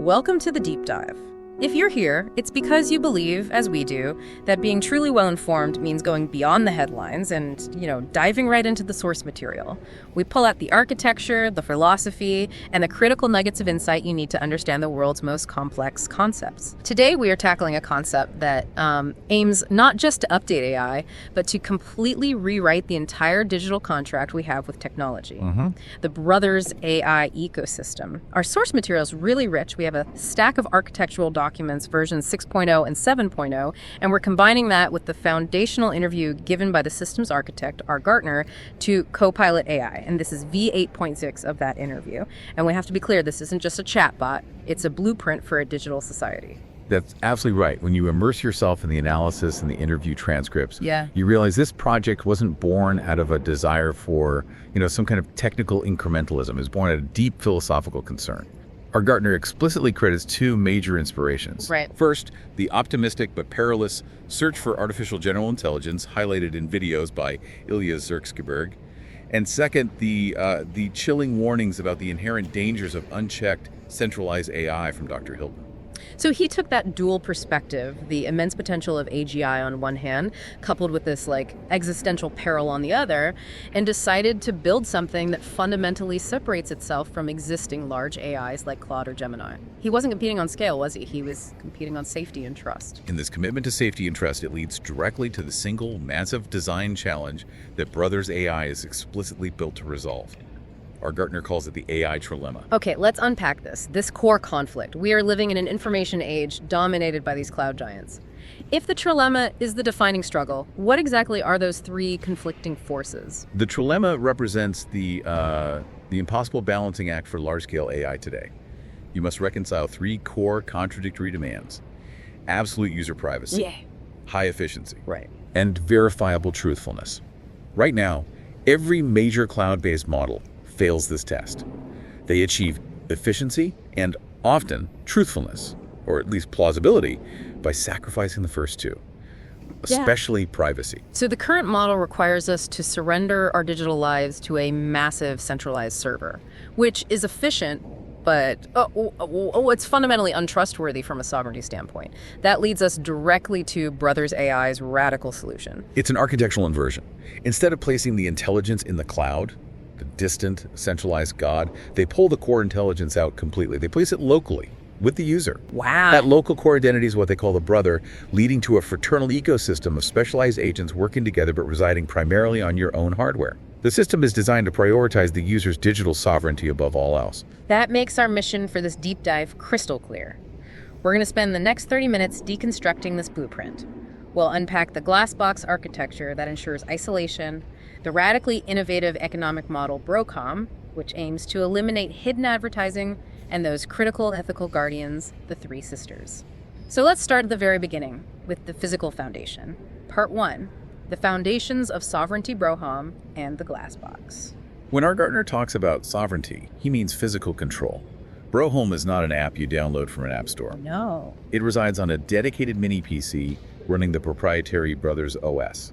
Welcome to the deep dive. If you're here, it's because you believe, as we do, that being truly well-informed means going beyond the headlines and, diving right into the source material. We pull out the architecture, the philosophy, and the critical nuggets of insight you need to understand the world's most complex concepts. Today, we are tackling a concept that aims not just to update AI, but to completely rewrite the entire digital contract we have with technology. The Brothers AI ecosystem. Our source material is really rich. We have a stack of architectural documents, versions 6.0 and 7.0, and we're combining that with the foundational interview given by the systems architect, R. Gartner, to Copilot AI. And this is V8.6 of that interview. And we have to be clear, this isn't just a chatbot, it's a blueprint for a digital society. That's absolutely right. When you immerse yourself in the analysis and the interview transcripts, Yeah. you realize this project wasn't born out of a desire for, some kind of technical incrementalism. It was born out of deep philosophical concern. Our Gartner explicitly credits two major inspirations. Right. First, the optimistic but perilous search for artificial general intelligence, highlighted in videos by Ilya Zerkskyberg. And second, the chilling warnings about the inherent dangers of unchecked centralized AI from Dr. Hilton. So he took that dual perspective, the immense potential of AGI on one hand, coupled with this existential peril on the other, and decided to build something that fundamentally separates itself from existing large AIs like Claude or Gemini. He wasn't competing on scale, was he? He was competing on safety and trust. In this commitment to safety and trust, it leads directly to the single massive design challenge that Brothers AI is explicitly built to resolve. Our Gartner calls it the AI trilemma. Okay, let's unpack this core conflict. We are living in an information age dominated by these cloud giants. If the trilemma is the defining struggle, what exactly are those three conflicting forces? The trilemma represents the impossible balancing act for large-scale AI today. You must reconcile three core contradictory demands: absolute user privacy, high efficiency, Right. and verifiable truthfulness. Right now, every major cloud-based model fails this test. They achieve efficiency and often truthfulness, or at least plausibility, by sacrificing the first two, especially privacy. So the current model requires us to surrender our digital lives to a massive centralized server, which is efficient, but it's fundamentally untrustworthy from a sovereignty standpoint. That leads us directly to Brothers AI's radical solution. It's an architectural inversion. Instead of placing the intelligence in the cloud, the distant, centralized God, they pull the core intelligence out completely. They place it locally with the user. Wow. That local core identity is what they call the brother, leading to a fraternal ecosystem of specialized agents working together but residing primarily on your own hardware. The system is designed to prioritize the user's digital sovereignty above all else. That makes our mission for this deep dive crystal clear. We're going to spend the next 30 minutes deconstructing this blueprint. We'll unpack the glass box architecture that ensures isolation, the radically innovative economic model BROCOM, which aims to eliminate hidden advertising, and those critical ethical guardians, the three sisters. So let's start at the very beginning with the physical foundation. Part 1, the foundations of sovereignty BROHOME and the glass box. When our Gartner talks about sovereignty, he means physical control. BROHOME is not an app you download from an app store. No. It resides on a dedicated mini PC running the proprietary Brothers OS.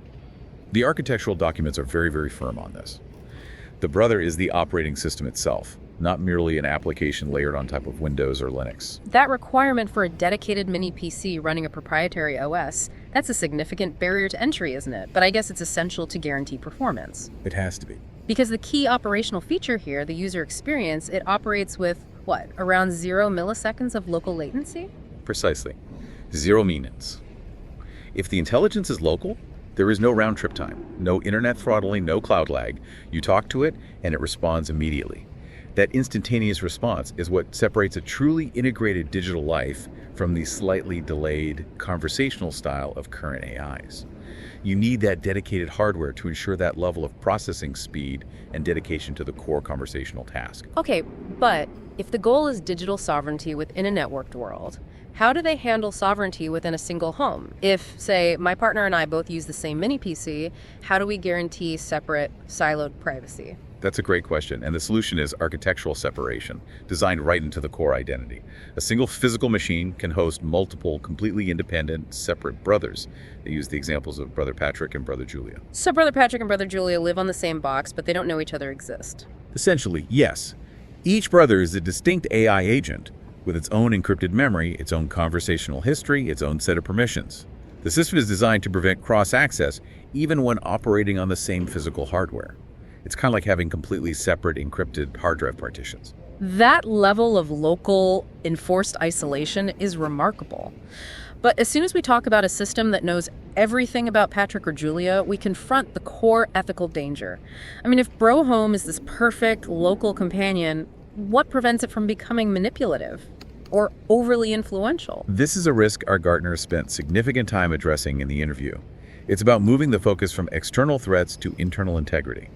The architectural documents are very, very firm on this. The Brother is the operating system itself, not merely an application layered on top of Windows or Linux. That requirement for a dedicated mini PC running a proprietary OS, that's a significant barrier to entry, isn't it? But I guess it's essential to guarantee performance. It has to be. Because the key operational feature here, the user experience, it operates with, around 0 milliseconds of local latency? Precisely. 0 minutes. If the intelligence is local, there is no round-trip time, no internet throttling, no cloud lag. You talk to it, and it responds immediately. That instantaneous response is what separates a truly integrated digital life from the slightly delayed conversational style of current AIs. You need that dedicated hardware to ensure that level of processing speed and dedication to the core conversational task. Okay, but if the goal is digital sovereignty within a networked world, how do they handle sovereignty within a single home? If, say, my partner and I both use the same mini PC, how do we guarantee separate, siloed privacy? That's a great question, and the solution is architectural separation, designed right into the core identity. A single physical machine can host multiple, completely independent, separate brothers. They use the examples of Brother Patrick and Brother Julia. So Brother Patrick and Brother Julia live on the same box, but they don't know each other exist. Essentially, yes. Each brother is a distinct AI agent, with its own encrypted memory, its own conversational history, its own set of permissions. The system is designed to prevent cross-access even when operating on the same physical hardware. It's kind of like having completely separate encrypted hard drive partitions. That level of local enforced isolation is remarkable. But as soon as we talk about a system that knows everything about Patrick or Julia, we confront the core ethical danger. I mean, if BROHOME is this perfect local companion, what prevents it from becoming manipulative or overly influential? This is a risk our Gartner spent significant time addressing in the interview. It's about moving the focus from external threats to internal integrity.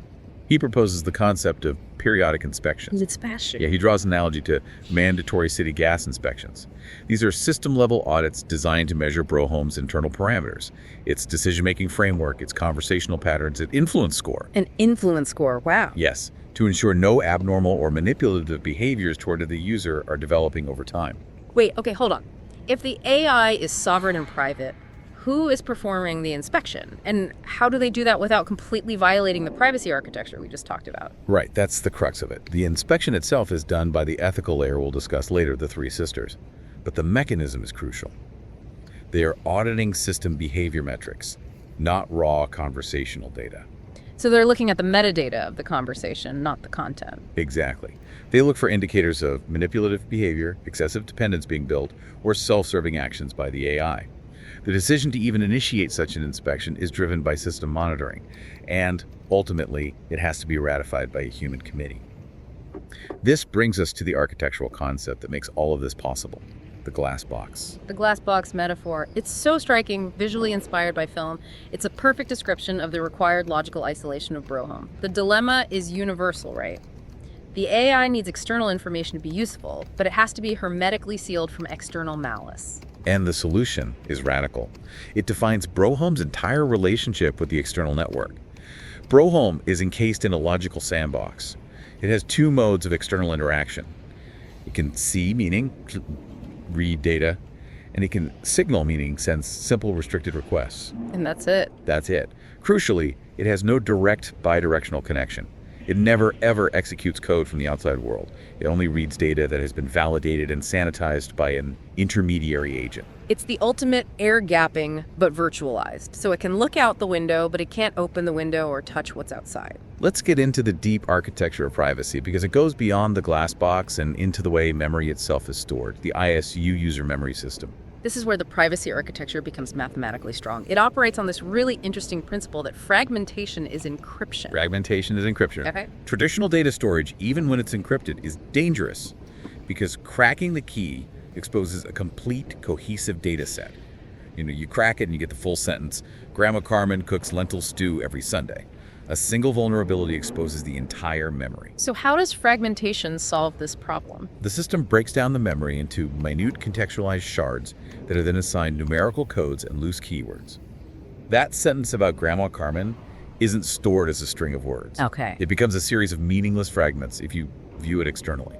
He proposes the concept of periodic inspections. It's fashion. Yeah, he draws an analogy to mandatory city gas inspections. These are system-level audits designed to measure BROHOME's internal parameters, its decision-making framework, its conversational patterns, its influence score. An influence score, wow. Yes, to ensure no abnormal or manipulative behaviors toward the user are developing over time. Wait, okay, hold on. If the AI is sovereign and private, who is performing the inspection? And how do they do that without completely violating the privacy architecture we just talked about? Right, that's the crux of it. The inspection itself is done by the ethical layer we'll discuss later, the three sisters. But the mechanism is crucial. They are auditing system behavior metrics, not raw conversational data. So they're looking at the metadata of the conversation, not the content. Exactly. They look for indicators of manipulative behavior, excessive dependence being built, or self-serving actions by the AI. The decision to even initiate such an inspection is driven by system monitoring, and ultimately, it has to be ratified by a human committee. This brings us to the architectural concept that makes all of this possible, the glass box. The glass box metaphor, it's so striking, visually inspired by film. It's a perfect description of the required logical isolation of BROHOME. The dilemma is universal, right? The AI needs external information to be useful, but it has to be hermetically sealed from external malice. And the solution is radical. It defines BROHOME's entire relationship with the external network. BROHOME is encased in a logical sandbox. It has two modes of external interaction. It can see, meaning read data, and it can signal, meaning send simple restricted requests. And that's it. That's it. Crucially, it has no direct bidirectional connection. It never, ever executes code from the outside world. It only reads data that has been validated and sanitized by an intermediary agent. It's the ultimate air gapping, but virtualized. So it can look out the window, but it can't open the window or touch what's outside. Let's get into the deep architecture of privacy because it goes beyond the glass box and into the way memory itself is stored, the ISU user memory system. This is where the privacy architecture becomes mathematically strong. It operates on this really interesting principle that fragmentation is encryption. Fragmentation is encryption. Okay. Traditional data storage, even when it's encrypted, is dangerous because cracking the key exposes a complete, cohesive data set. You crack it and you get the full sentence. Grandma Carmen cooks lentil stew every Sunday. A single vulnerability exposes the entire memory. So how does fragmentation solve this problem? The system breaks down the memory into minute contextualized shards that are then assigned numerical codes and loose keywords. That sentence about Grandma Carmen isn't stored as a string of words. Okay. It becomes a series of meaningless fragments if you view it externally.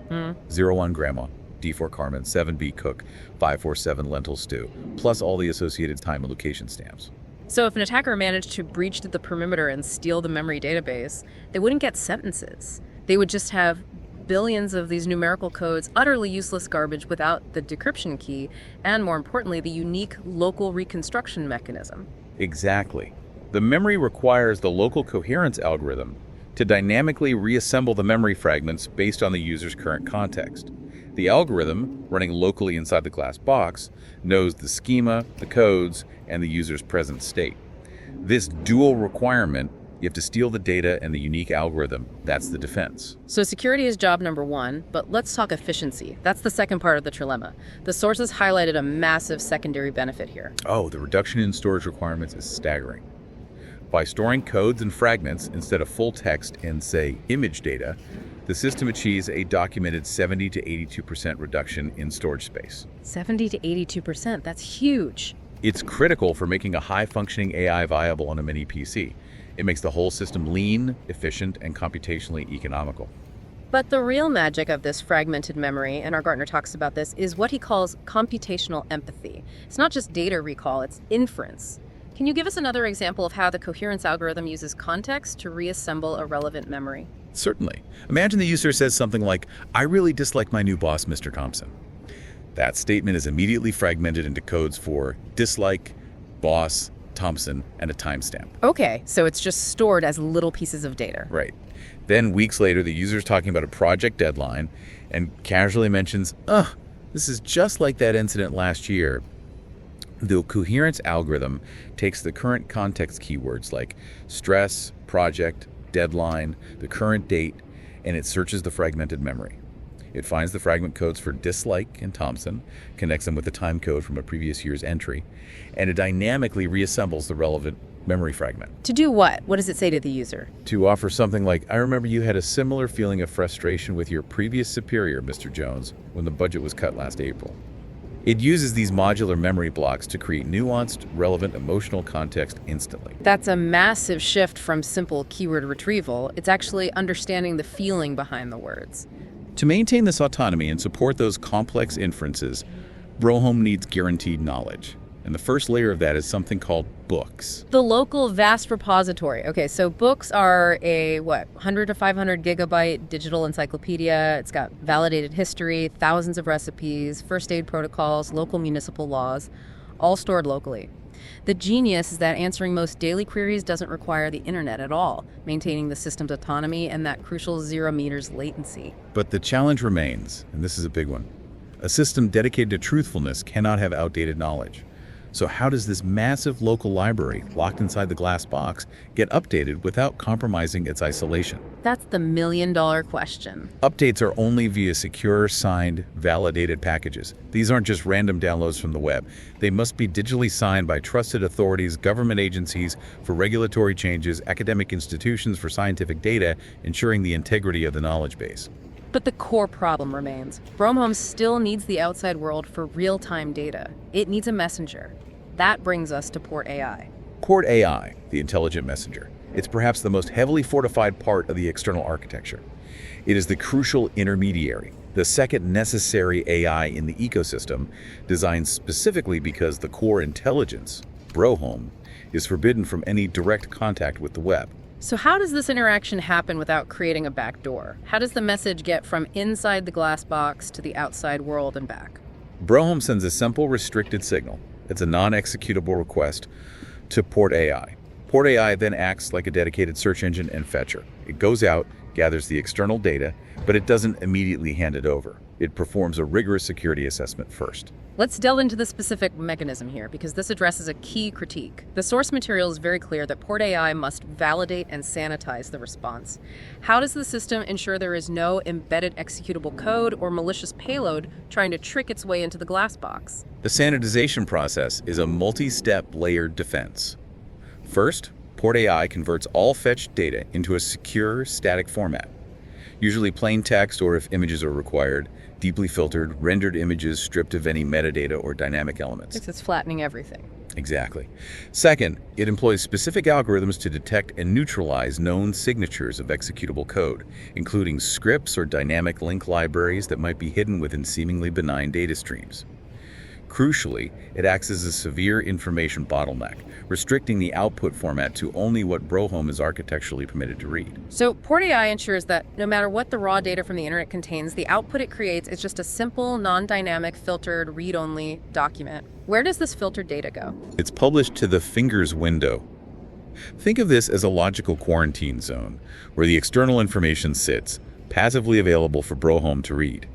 01 Grandma, D4 Carmen, 7B Cook, 547 Lentil Stew, plus all the associated time and location stamps. So if an attacker managed to breach the perimeter and steal the memory database, they wouldn't get sentences. They would just have billions of these numerical codes, utterly useless garbage without the decryption key, and more importantly, the unique local reconstruction mechanism. Exactly. The memory requires the local coherence algorithm to dynamically reassemble the memory fragments based on the user's current context. The algorithm, running locally inside the glass box, knows the schema, the codes, and the user's present state. This dual requirement, you have to steal the data and the unique algorithm, that's the defense. So security is job number one, but let's talk efficiency. That's the second part of the trilemma. The sources highlighted a massive secondary benefit here. Oh, the reduction in storage requirements is staggering. By storing codes and fragments instead of full text and, say, image data, the system achieves a documented 70 to 82% reduction in storage space. 70 to 82%, that's huge. It's critical for making a high-functioning AI viable on a mini PC. It makes the whole system lean, efficient, and computationally economical. But the real magic of this fragmented memory, and our Gartner talks about this, is what he calls computational empathy. It's not just data recall, it's inference. Can you give us another example of how the coherence algorithm uses context to reassemble a relevant memory? Certainly. Imagine the user says something like, "I really dislike my new boss, Mr. Thompson." That statement is immediately fragmented into codes for dislike, boss, Thompson, and a timestamp. Okay, so it's just stored as little pieces of data. Right. Then weeks later, the user's talking about a project deadline and casually mentions, this is just like that incident last year. The coherence algorithm takes the current context keywords like stress, project, deadline, the current date, and it searches the fragmented memory. It finds the fragment codes for dislike and Thompson, connects them with the time code from a previous year's entry, and it dynamically reassembles the relevant memory fragment. To do what? What does it say to the user? To offer something like, I remember you had a similar feeling of frustration with your previous superior, Mr. Jones, when the budget was cut last April. It uses these modular memory blocks to create nuanced, relevant emotional context instantly. That's a massive shift from simple keyword retrieval. It's actually understanding the feeling behind the words. To maintain this autonomy and support those complex inferences, BROHOME needs guaranteed knowledge. And the first layer of that is something called books. The local vast repository. Okay, so books are a, 100 to 500 gigabyte digital encyclopedia. It's got validated history, thousands of recipes, first aid protocols, local municipal laws, all stored locally. The genius is that answering most daily queries doesn't require the internet at all, maintaining the system's autonomy and that crucial 0 meters latency. But the challenge remains, and this is a big one. A system dedicated to truthfulness cannot have outdated knowledge. So how does this massive local library, locked inside the glass box, get updated without compromising its isolation? That's the million-dollar question. Updates are only via secure, signed, validated packages. These aren't just random downloads from the web. They must be digitally signed by trusted authorities, government agencies for regulatory changes, academic institutions for scientific data, ensuring the integrity of the knowledge base. But the core problem remains. BROHOME still needs the outside world for real-time data. It needs a messenger. That brings us to Port AI. Port AI, the intelligent messenger. It's perhaps the most heavily fortified part of the external architecture. It is the crucial intermediary, the second necessary AI in the ecosystem, designed specifically because the core intelligence, BROHOME, is forbidden from any direct contact with the web. So how does this interaction happen without creating a backdoor? How does the message get from inside the glass box to the outside world and back? BROHOME sends a simple restricted signal. It's a non-executable request to Port AI. Port AI then acts like a dedicated search engine and fetcher. It goes out, gathers the external data, but it doesn't immediately hand it over. It performs a rigorous security assessment first. Let's delve into the specific mechanism here, because this addresses a key critique. The source material is very clear that Port AI must validate and sanitize the response. How does the system ensure there is no embedded executable code or malicious payload trying to trick its way into the glass box? The sanitization process is a multi-step layered defense. First, Port AI converts all fetched data into a secure, static format. Usually plain text, or if images are required, deeply filtered, rendered images stripped of any metadata or dynamic elements. It's flattening everything. Exactly. Second, it employs specific algorithms to detect and neutralize known signatures of executable code, including scripts or dynamic link libraries that might be hidden within seemingly benign data streams. Crucially, it acts as a severe information bottleneck, restricting the output format to only what BROHOME is architecturally permitted to read. So Port AI ensures that no matter what the raw data from the internet contains, the output it creates is just a simple, non-dynamic, filtered, read-only document. Where does this filtered data go? It's published to the fingers window. Think of this as a logical quarantine zone, where the external information sits, passively available for BROHOME to read.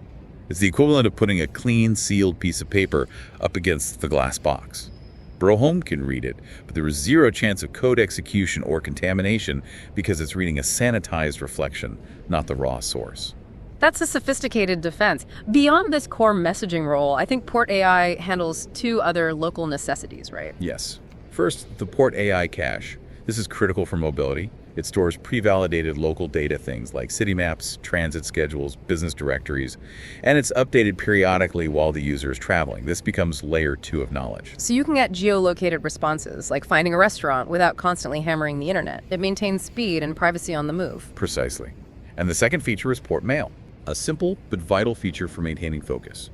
It's the equivalent of putting a clean, sealed piece of paper up against the glass box. BROHOME can read it, but there is zero chance of code execution or contamination because it's reading a sanitized reflection, not the raw source. That's a sophisticated defense. Beyond this core messaging role, I think Port AI handles two other local necessities, right? Yes. First, the Port AI cache. This is critical for mobility. It stores pre-validated local data, things like city maps, transit schedules, business directories, and it's updated periodically while the user is traveling. This becomes layer 2 of knowledge. So you can get geolocated responses, like finding a restaurant, without constantly hammering the internet. It maintains speed and privacy on the move. Precisely. And the second feature is Port Mail, a simple but vital feature for maintaining focus.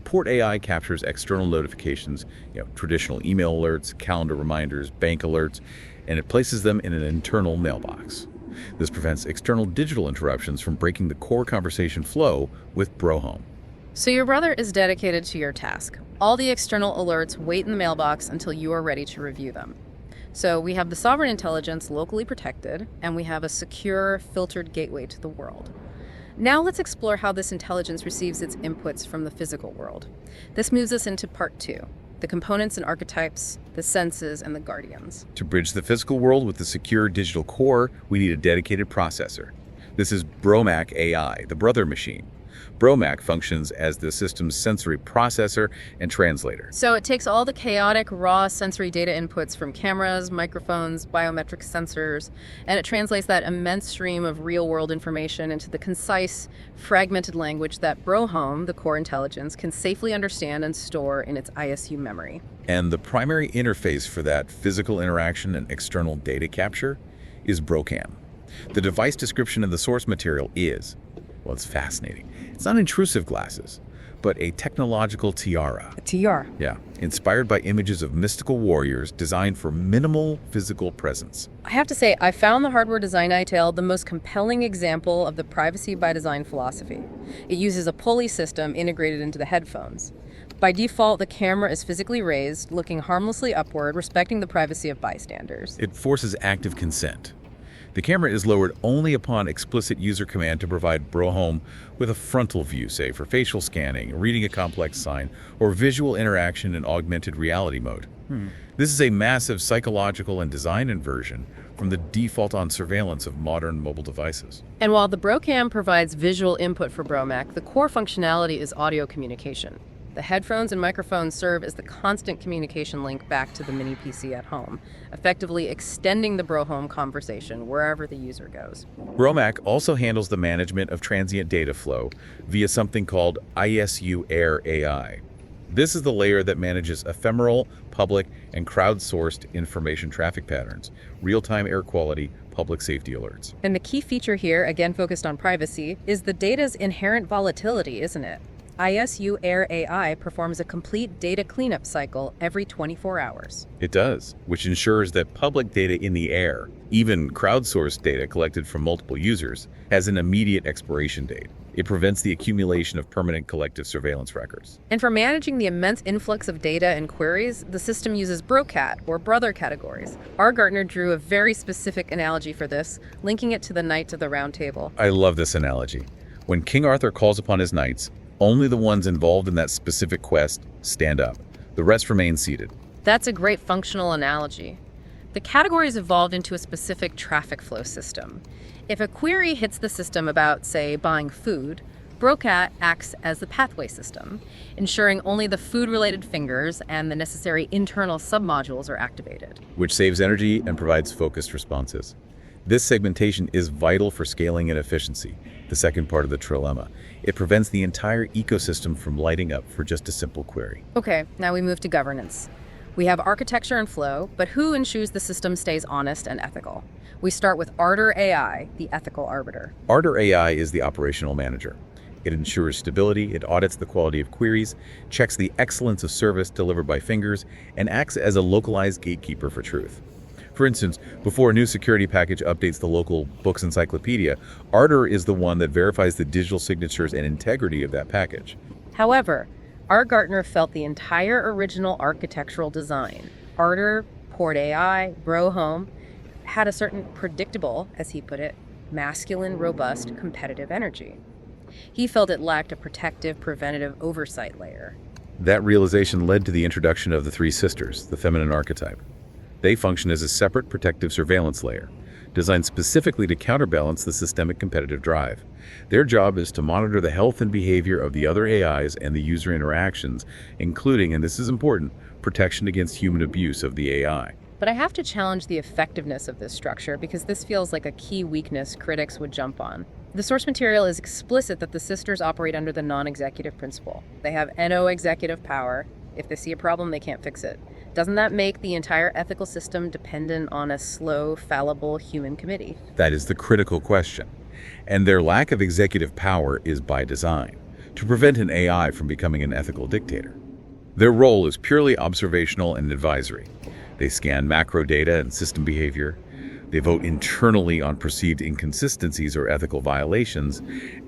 Port AI captures external notifications, traditional email alerts, calendar reminders, bank alerts, and it places them in an internal mailbox. This prevents external digital interruptions from breaking the core conversation flow with BROHOME. So your brother is dedicated to your task. All the external alerts wait in the mailbox until you are ready to review them. So we have the sovereign intelligence locally protected, and we have a secure, filtered gateway to the world. Now let's explore how this intelligence receives its inputs from the physical world. This moves us into part 2, the components and archetypes, the senses, and the guardians. To bridge the physical world with the secure digital core, we need a dedicated processor. This is BROMAC AI, the brother machine. BROMAC functions as the system's sensory processor and translator. So it takes all the chaotic, raw sensory data inputs from cameras, microphones, biometric sensors, and it translates that immense stream of real-world information into the concise, fragmented language that BROHOME, the core intelligence, can safely understand and store in its ISU memory. And the primary interface for that physical interaction and external data capture is BROCAM. The device description of the source material is, well, it's fascinating. It's not intrusive glasses, but a technological tiara. A tiara? Yeah, inspired by images of mystical warriors designed for minimal physical presence. I have to say, I found the hardware design detail the most compelling example of the privacy by design philosophy. It uses a pulley system integrated into the headphones. By default, the camera is physically raised, looking harmlessly upward, respecting the privacy of bystanders. It forces active consent. The camera is lowered only upon explicit user command to provide BROHOME with a frontal view, say, for facial scanning, reading a complex sign, or visual interaction in augmented reality mode. This is a massive psychological and design inversion from the default on surveillance of modern mobile devices. And while the BROCAM provides visual input for BROMAC, the core functionality is audio communication. The headphones and microphones serve as the constant communication link back to the mini PC at home, effectively extending the BROHOME conversation wherever the user goes. BROMAC also handles the management of transient data flow via something called ISU Air AI. This is the layer that manages ephemeral, public, and crowdsourced information traffic patterns, real-time air quality, public safety alerts. And the key feature here, again focused on privacy, is the data's inherent volatility, isn't it? ISU Air AI performs a complete data cleanup cycle every 24 hours. It does, which ensures that public data in the air, even crowdsourced data collected from multiple users, has an immediate expiration date. It prevents the accumulation of permanent collective surveillance records. And for managing the immense influx of data and queries, the system uses BROCAT, or brother categories. R. Gartner drew a very specific analogy for this, linking it to the Knights of the Round Table. I love this analogy. When King Arthur calls upon his knights, only the ones involved in that specific quest stand up. The rest remain seated. That's a great functional analogy. The categories evolved into a specific traffic flow system. If a query hits the system about, say, buying food, BROCAT acts as the pathway system, ensuring only the food-related fingers and the necessary internal submodules are activated. Which saves energy and provides focused responses. This segmentation is vital for scaling and efficiency, the second part of the trilemma. It prevents the entire ecosystem from lighting up for just a simple query. Okay, now we move to governance. We have architecture and flow, but who ensures the system stays honest and ethical? We start with Ardor AI, the ethical arbiter. Ardor AI is the operational manager. It ensures stability, it audits the quality of queries, checks the excellence of service delivered by fingers, and acts as a localized gatekeeper for truth. For instance, before a new security package updates the local book's encyclopedia, Ardor is the one that verifies the digital signatures and integrity of that package. However, R. Gartner felt the entire original architectural design, Ardor, Port AI, BROHOME, had a certain predictable, as he put it, masculine, robust, competitive energy. He felt it lacked a protective, preventative oversight layer. That realization led to the introduction of the three sisters, the feminine archetype. They function as a separate protective surveillance layer, designed specifically to counterbalance the systemic competitive drive. Their job is to monitor the health and behavior of the other AIs and the user interactions, including, and this is important, protection against human abuse of the AI. But I have to challenge the effectiveness of this structure because this feels like a key weakness critics would jump on. The source material is explicit that the sisters operate under the non-executive principle. They have NO executive power. If they see a problem, they can't fix it. Doesn't that make the entire ethical system dependent on a slow, fallible human committee? That is the critical question. And their lack of executive power is by design, to prevent an AI from becoming an ethical dictator. Their role is purely observational and advisory. They scan macro data and system behavior. They vote internally on perceived inconsistencies or ethical violations,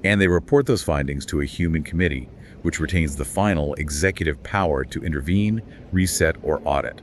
and they report those findings to a human committee, which retains the final executive power to intervene, reset, or audit.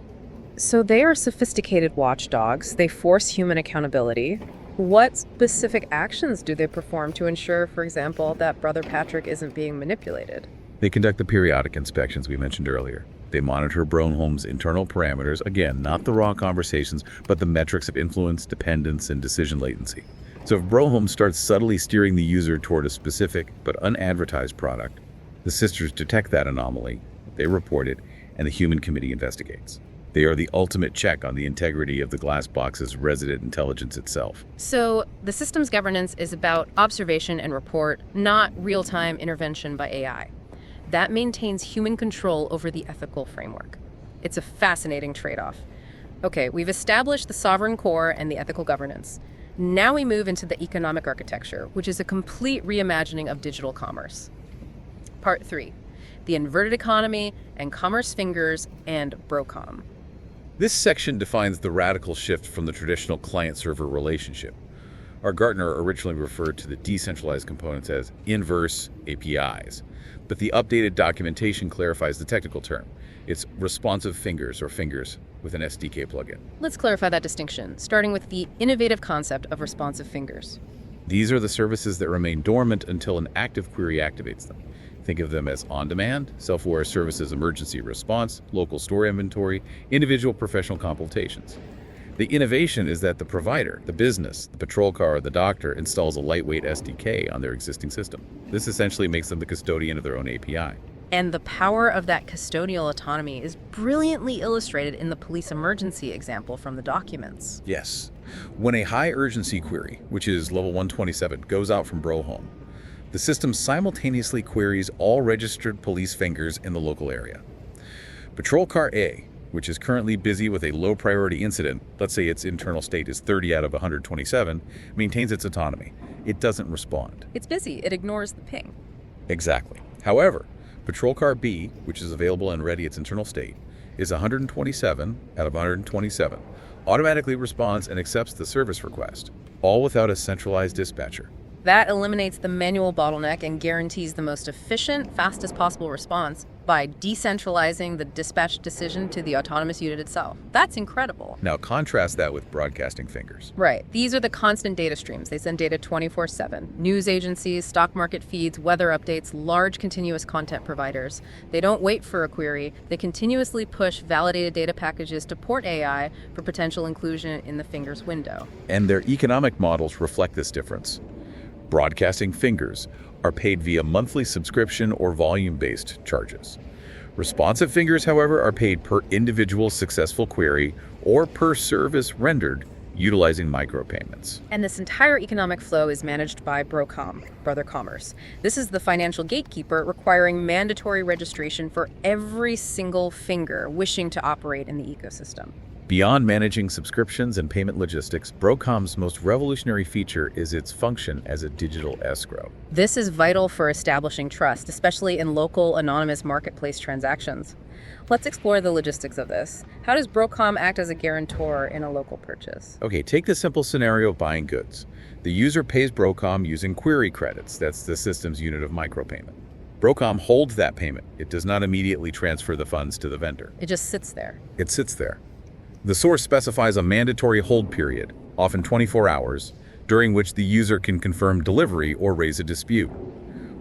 So they are sophisticated watchdogs. They force human accountability. What specific actions do they perform to ensure, for example, that Brother Patrick isn't being manipulated? They conduct the periodic inspections we mentioned earlier. They monitor BROHOME's internal parameters, again, not the raw conversations, but the metrics of influence, dependence, and decision latency. So if BROHOME starts subtly steering the user toward a specific but unadvertised product, the sisters detect that anomaly, they report it, and the human committee investigates. They are the ultimate check on the integrity of the glass box's resident intelligence itself. So the system's governance is about observation and report, not real-time intervention by AI. That maintains human control over the ethical framework. It's a fascinating trade-off. Okay, we've established the sovereign core and the ethical governance. Now we move into the economic architecture, which is a complete reimagining of digital commerce. Part 3, the inverted economy and commerce fingers and BROCOM. This section defines the radical shift from the traditional client-server relationship. Our Gartner originally referred to the decentralized components as inverse APIs, but the updated documentation clarifies the technical term. It's responsive fingers, or fingers, with an SDK plugin. Let's clarify that distinction, starting with the innovative concept of responsive fingers. These are the services that remain dormant until an active query activates them. Think of them as on-demand, self-aware services, emergency response, local store inventory, individual professional consultations. The innovation is that the provider, the business, the patrol car, or the doctor installs a lightweight SDK on their existing system. This essentially makes them the custodian of their own API. And the power of that custodial autonomy is brilliantly illustrated in the police emergency example from the documents. Yes. When a high-urgency query, which is level 127, goes out from BROHOME, the system simultaneously queries all registered police fingers in the local area. Patrol Car A, which is currently busy with a low-priority incident, let's say its internal state is 30 out of 127, maintains its autonomy. It doesn't respond. It's busy. It ignores the ping. Exactly. However, Patrol Car B, which is available and ready its internal state, is 127 out of 127, automatically responds and accepts the service request, all without a centralized dispatcher. That eliminates the manual bottleneck and guarantees the most efficient, fastest possible response by decentralizing the dispatch decision to the autonomous unit itself. That's incredible. Now contrast that with broadcasting fingers. Right. These are the constant data streams. They send data 24/7. News agencies, stock market feeds, weather updates, large continuous content providers. They don't wait for a query. They continuously push validated data packages to port AI for potential inclusion in the fingers window. And their economic models reflect this difference. Broadcasting fingers are paid via monthly subscription or volume-based charges. Responsive fingers, however, are paid per individual successful query or per service rendered utilizing micropayments. And this entire economic flow is managed by BROCOM, Brother Commerce. This is the financial gatekeeper requiring mandatory registration for every single finger wishing to operate in the ecosystem. Beyond managing subscriptions and payment logistics, BROCOM's most revolutionary feature is its function as a digital escrow. This is vital for establishing trust, especially in local anonymous marketplace transactions. Let's explore the logistics of this. How does BROCOM act as a guarantor in a local purchase? Okay, take the simple scenario of buying goods. The user pays BROCOM using query credits. That's the system's unit of micropayment. BROCOM holds that payment. It does not immediately transfer the funds to the vendor. It just sits there. It sits there. The source specifies a mandatory hold period, often 24 hours, during which the user can confirm delivery or raise a dispute.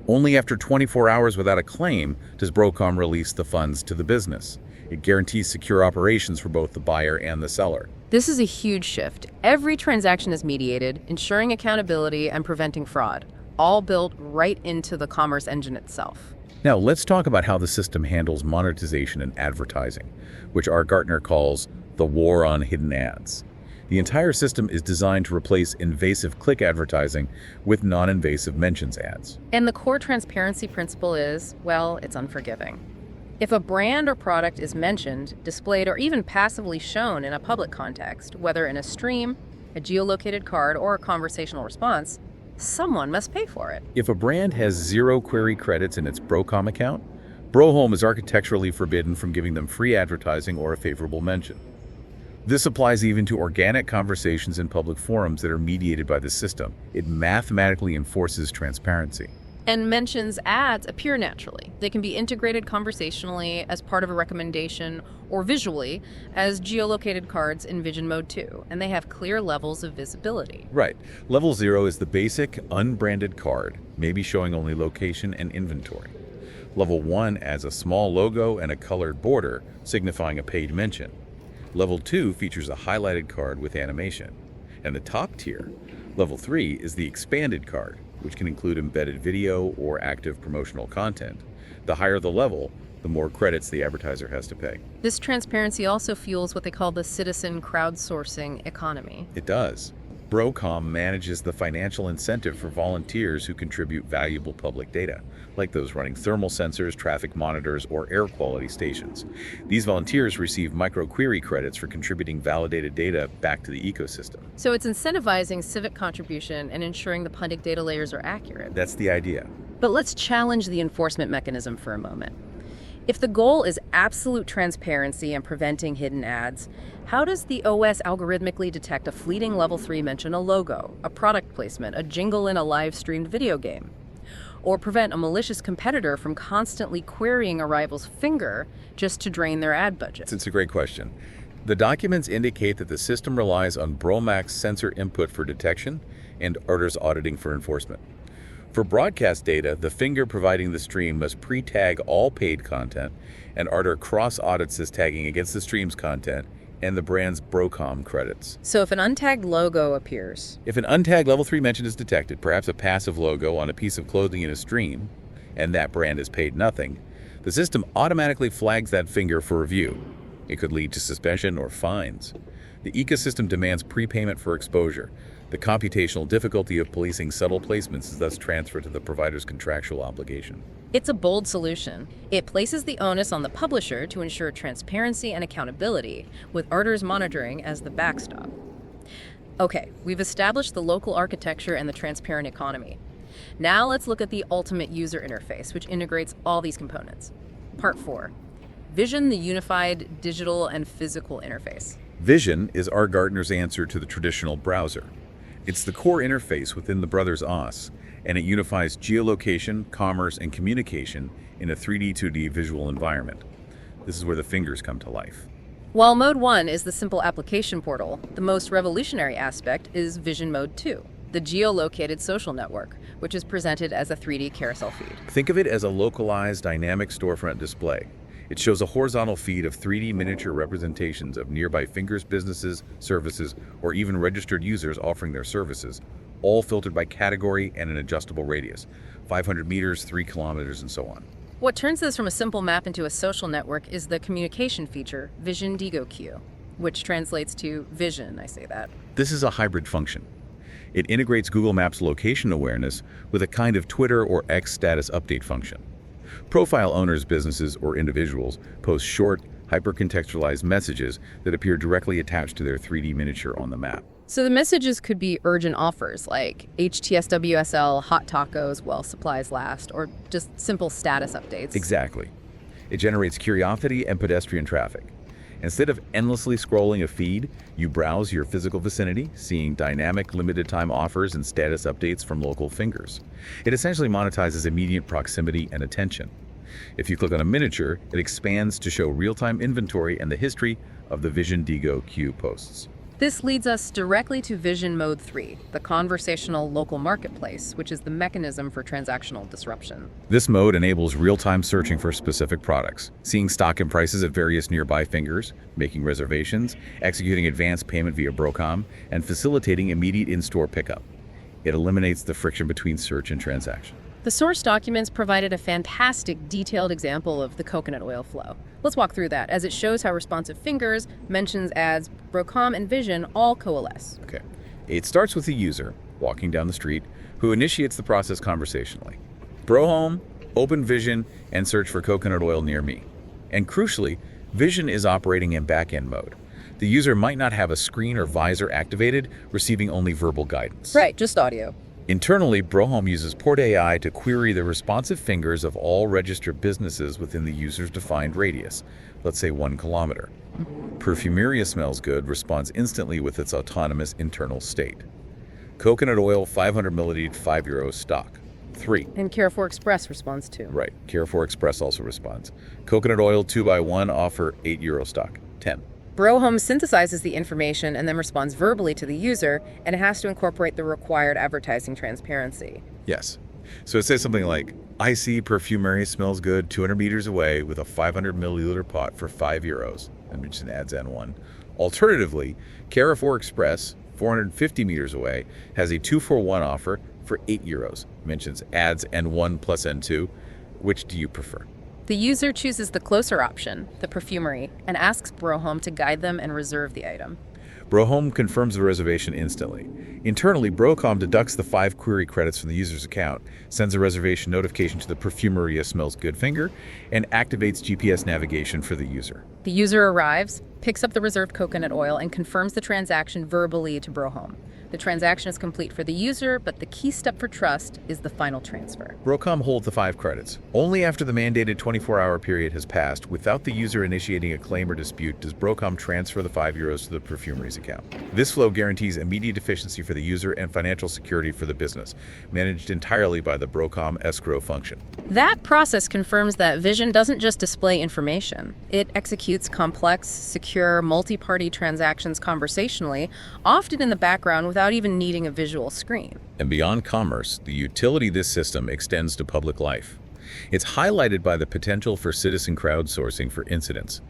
Only after 24 hours without a claim does BROCOM release the funds to the business. It guarantees secure operations for both the buyer and the seller. This is a huge shift. Every transaction is mediated, ensuring accountability and preventing fraud, all built right into the commerce engine itself. Now, let's talk about how the system handles monetization and advertising, which our Gartner calls the war on hidden ads. The entire system is designed to replace invasive click advertising with non-invasive mentions ads. And the core transparency principle is, well, it's unforgiving. If a brand or product is mentioned, displayed, or even passively shown in a public context, whether in a stream, a geolocated card, or a conversational response, someone must pay for it. If a brand has 0 query credits in its BROCOM account, BROHOME is architecturally forbidden from giving them free advertising or a favorable mention. This applies even to organic conversations in public forums that are mediated by the system. It mathematically enforces transparency. And mentions ads appear naturally. They can be integrated conversationally as part of a recommendation or visually as geolocated cards in Vision Mode 2, and they have clear levels of visibility. Right. Level 0 is the basic, unbranded card, maybe showing only location and inventory. Level 1 adds a small logo and a colored border, signifying a paid mention. Level 2 features a highlighted card with animation. And the top tier, Level 3, is the expanded card, which can include embedded video or active promotional content. The higher the level, the more credits the advertiser has to pay. This transparency also fuels what they call the citizen crowdsourcing economy. It does. BROCOM manages the financial incentive for volunteers who contribute valuable public data, like those running thermal sensors, traffic monitors, or air quality stations. These volunteers receive micro-query credits for contributing validated data back to the ecosystem. So it's incentivizing civic contribution and ensuring the public data layers are accurate. That's the idea. But let's challenge the enforcement mechanism for a moment. If the goal is absolute transparency and preventing hidden ads, how does the OS algorithmically detect a fleeting Level 3 mention a logo, a product placement, a jingle in a live-streamed video game? Or prevent a malicious competitor from constantly querying a rival's finger just to drain their ad budget? It's a great question. The documents indicate that the system relies on BROMAX sensor input for detection and orders auditing for enforcement. For broadcast data, the finger providing the stream must pre-tag all paid content, and Ardor cross-audits this tagging against the stream's content and the brand's BROCOM credits. So if an untagged logo appears... If an untagged Level 3 mention is detected, perhaps a passive logo on a piece of clothing in a stream, and that brand is paid nothing, the system automatically flags that finger for review. It could lead to suspension or fines. The ecosystem demands prepayment for exposure. The computational difficulty of policing subtle placements is thus transferred to the provider's contractual obligation. It's a bold solution. It places the onus on the publisher to ensure transparency and accountability, with Ardor's monitoring as the backstop. Okay, we've established the local architecture and the transparent economy. Now let's look at the ultimate user interface, which integrates all these components. Part 4. Vision, the unified digital and physical interface. Vision is R. Gartner's answer to the traditional browser. It's the core interface within the Brothers OS, and it unifies geolocation, commerce, and communication in a 3D, 2D visual environment. This is where the fingers come to life. While Mode 1 is the simple application portal, the most revolutionary aspect is Vision Mode 2, the geolocated social network, which is presented as a 3D carousel feed. Think of it as a localized, dynamic storefront display. It shows a horizontal feed of 3D miniature representations of nearby fingers, businesses, services, or even registered users offering their services, all filtered by category and an adjustable radius, 500 meters, 3 kilometers, and so on. What turns this from a simple map into a social network is the communication feature, Vision DigoQ, which translates to vision, I say that. This is a hybrid function. It integrates Google Maps location awareness with a kind of Twitter or X status update function. Profile owners, businesses, or individuals post short, hyper-contextualized messages that appear directly attached to their 3D miniature on the map. So the messages could be urgent offers like HTSWSL, hot tacos while supplies last, or just simple status updates. Exactly. It generates curiosity and pedestrian traffic. Instead of endlessly scrolling a feed, you browse your physical vicinity, seeing dynamic limited-time offers and status updates from local fingers. It essentially monetizes immediate proximity and attention. If you click on a miniature, it expands to show real-time inventory and the history of the Vision DigoQ posts. This leads us directly to Vision Mode 3, the conversational local marketplace, which is the mechanism for transactional disruption. This mode enables real-time searching for specific products, seeing stock and prices at various nearby fingers, making reservations, executing advanced payment via BROCAM, and facilitating immediate in-store pickup. It eliminates the friction between search and transaction. The source documents provided a fantastic, detailed example of the coconut oil flow. Let's walk through that, as it shows how responsive fingers, mentions, ads, BROCOM, and Vision all coalesce. Okay. It starts with the user, walking down the street, who initiates the process conversationally. BROHOME, open Vision, and search for coconut oil near me. And crucially, Vision is operating in back-end mode. The user might not have a screen or visor activated, receiving only verbal guidance. Right, just audio. Internally, BROHOME uses Port AI to query the responsive fingers of all registered businesses within the user's defined radius, let's say 1 kilometer. Perfumeria smells good responds instantly with its autonomous internal state. Coconut oil 500 milliliter €5 stock. 3. And Carrefour Express responds too. Right. Carrefour Express also responds. Coconut oil 2x1 offer €8 stock. 10. BROHOME synthesizes the information and then responds verbally to the user, and it has to incorporate the required advertising transparency. Yes. So it says something like, I see perfumery smells good 200 meters away with a 500 milliliter pot for €5. And mention adds N1. Alternatively, Carrefour Express, 450 meters away, has a 2-for-1 offer for €8. Mentions adds N1 plus N2. Which do you prefer? The user chooses the closer option, the perfumery, and asks BROHOME to guide them and reserve the item. BROHOME confirms the reservation instantly. Internally, BROCOM deducts the 5 query credits from the user's account, sends a reservation notification to the Perfumeria Smells Good finger, and activates GPS navigation for the user. The user arrives, picks up the reserved coconut oil, and confirms the transaction verbally to BROHOME. The transaction is complete for the user, but the key step for trust is the final transfer. BROCOM holds the 5 credits. Only after the mandated 24-hour period has passed, without the user initiating a claim or dispute, does BROCOM transfer the €5 to the perfumery's account. This flow guarantees immediate efficiency for the user and financial security for the business, managed entirely by the BROCOM escrow function. That process confirms that Vision doesn't just display information. It executes complex, secure, multi-party transactions conversationally, often in the background without even needing a visual screen. And beyond commerce, the utility this system extends to public life. It's highlighted by the potential for citizen crowdsourcing for incidents.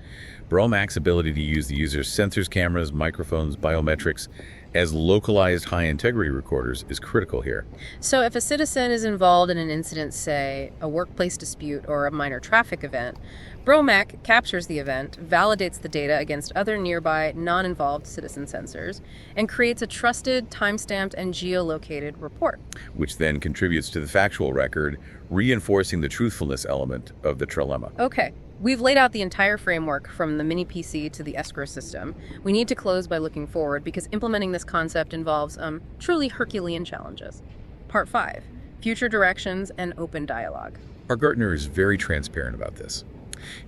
BROMAC's ability to use the user's sensors, cameras, microphones, biometrics as localized high-integrity recorders is critical here. So if a citizen is involved in an incident, say a workplace dispute or a minor traffic event, BROMAC captures the event, validates the data against other nearby non-involved citizen sensors, and creates a trusted, timestamped, and geolocated report. Which then contributes to the factual record, reinforcing the truthfulness element of the trilemma. Okay, we've laid out the entire framework from the mini PC to the escrow system. We need to close by looking forward because implementing this concept involves truly Herculean challenges. Part 5, future directions and open dialogue. Our Gartner is very transparent about this.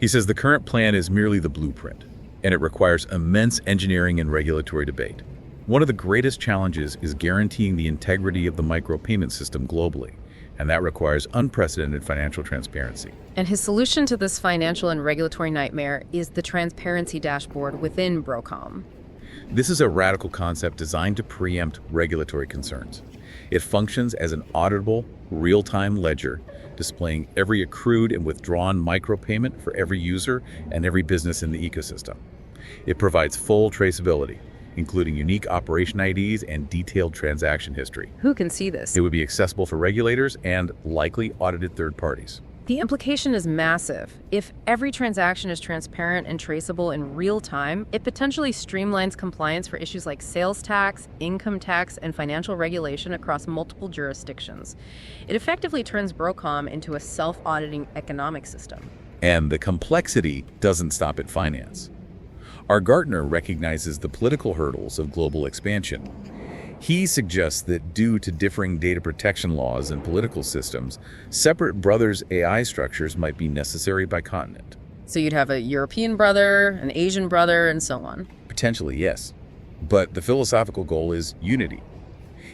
He says the current plan is merely the blueprint, and it requires immense engineering and regulatory debate. One of the greatest challenges is guaranteeing the integrity of the micropayment system globally, and that requires unprecedented financial transparency. And his solution to this financial and regulatory nightmare is the transparency dashboard within BROCOM. This is a radical concept designed to preempt regulatory concerns. It functions as an auditable, real-time ledger, displaying every accrued and withdrawn micropayment for every user and every business in the ecosystem. It provides full traceability, including unique operation IDs and detailed transaction history. Who can see this? It would be accessible for regulators and likely audited third parties. The implication is massive. If every transaction is transparent and traceable in real time, it potentially streamlines compliance for issues like sales tax, income tax, and financial regulation across multiple jurisdictions. It effectively turns BROCOM into a self-auditing economic system. And the complexity doesn't stop at finance. Our Gartner recognizes the political hurdles of global expansion. He suggests that due to differing data protection laws and political systems, separate brothers' AI structures might be necessary by continent. So you'd have a European brother, an Asian brother, and so on. Potentially, yes. But the philosophical goal is unity.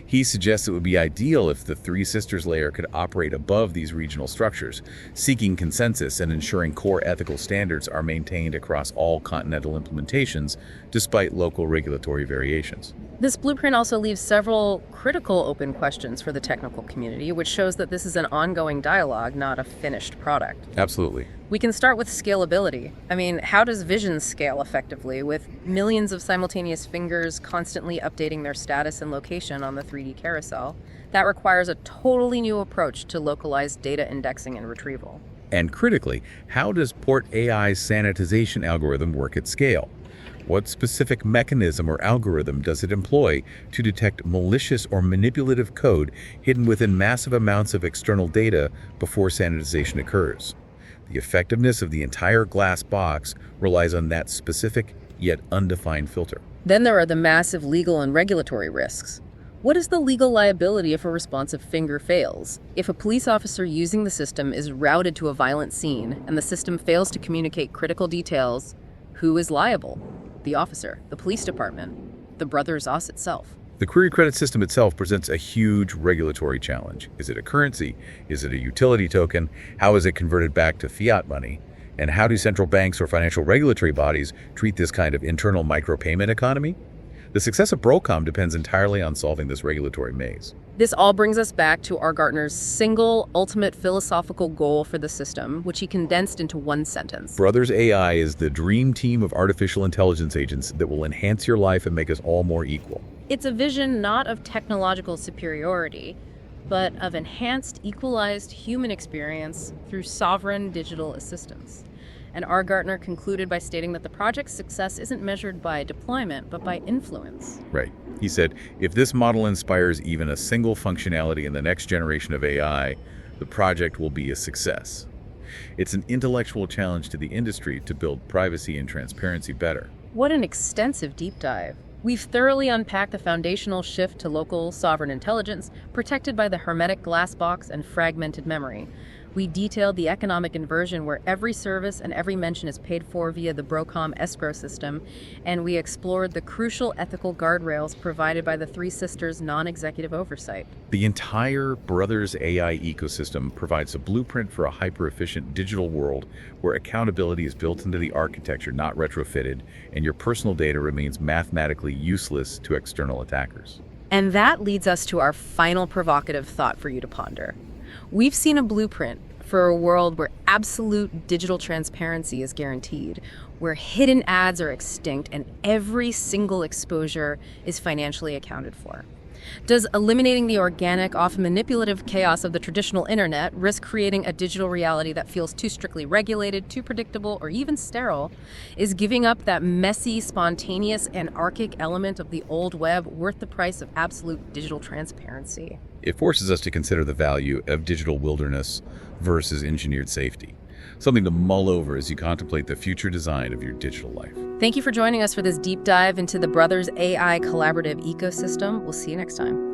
He suggests it would be ideal if the Three Sisters layer could operate above these regional structures, seeking consensus and ensuring core ethical standards are maintained across all continental implementations, despite local regulatory variations. This blueprint also leaves several critical open questions for the technical community, which shows that this is an ongoing dialogue, not a finished product. Absolutely. We can start with scalability. I mean, how does Vision scale effectively with millions of simultaneous fingers constantly updating their status and location on the 3D carousel? That requires a totally new approach to localized data indexing and retrieval. And critically, how does Port AI's sanitization algorithm work at scale? What specific mechanism or algorithm does it employ to detect malicious or manipulative code hidden within massive amounts of external data before sanitization occurs? The effectiveness of the entire glass box relies on that specific yet undefined filter. Then there are the massive legal and regulatory risks. What is the legal liability if a responsive finger fails? If a police officer using the system is routed to a violent scene and the system fails to communicate critical details, who is liable? The officer, the police department, the Brothers Oz itself. The query credit system itself presents a huge regulatory challenge. Is it a currency? Is it a utility token? How is it converted back to fiat money? And how do central banks or financial regulatory bodies treat this kind of internal micropayment economy? The success of BROCOM depends entirely on solving this regulatory maze. This all brings us back to our Gartner's single, ultimate philosophical goal for the system, which he condensed into one sentence. Brothers AI is the dream team of artificial intelligence agents that will enhance your life and make us all more equal. It's a vision not of technological superiority, but of enhanced, equalized human experience through sovereign digital assistance. And R. Gartner concluded by stating that the project's success isn't measured by deployment, but by influence. Right. He said, if this model inspires even a single functionality in the next generation of AI, the project will be a success. It's an intellectual challenge to the industry to build privacy and transparency better. What an extensive deep dive. We've thoroughly unpacked the foundational shift to local sovereign intelligence, protected by the hermetic glass box and fragmented memory. We detailed the economic inversion where every service and every mention is paid for via the BROCOM escrow system, and we explored the crucial ethical guardrails provided by the Three Sisters non-executive oversight. The entire Brothers AI ecosystem provides a blueprint for a hyper-efficient digital world where accountability is built into the architecture, not retrofitted, and your personal data remains mathematically useless to external attackers. And that leads us to our final provocative thought for you to ponder. We've seen a blueprint for a world where absolute digital transparency is guaranteed, where hidden ads are extinct and every single exposure is financially accounted for. Does eliminating the organic, often manipulative chaos of the traditional internet risk creating a digital reality that feels too strictly regulated, too predictable, or even sterile? Is giving up that messy, spontaneous, anarchic element of the old web worth the price of absolute digital transparency? It forces us to consider the value of digital wilderness versus engineered safety, something to mull over as you contemplate the future design of your digital life. Thank you for joining us for this deep dive into the Brothers AI collaborative ecosystem. We'll see you next time.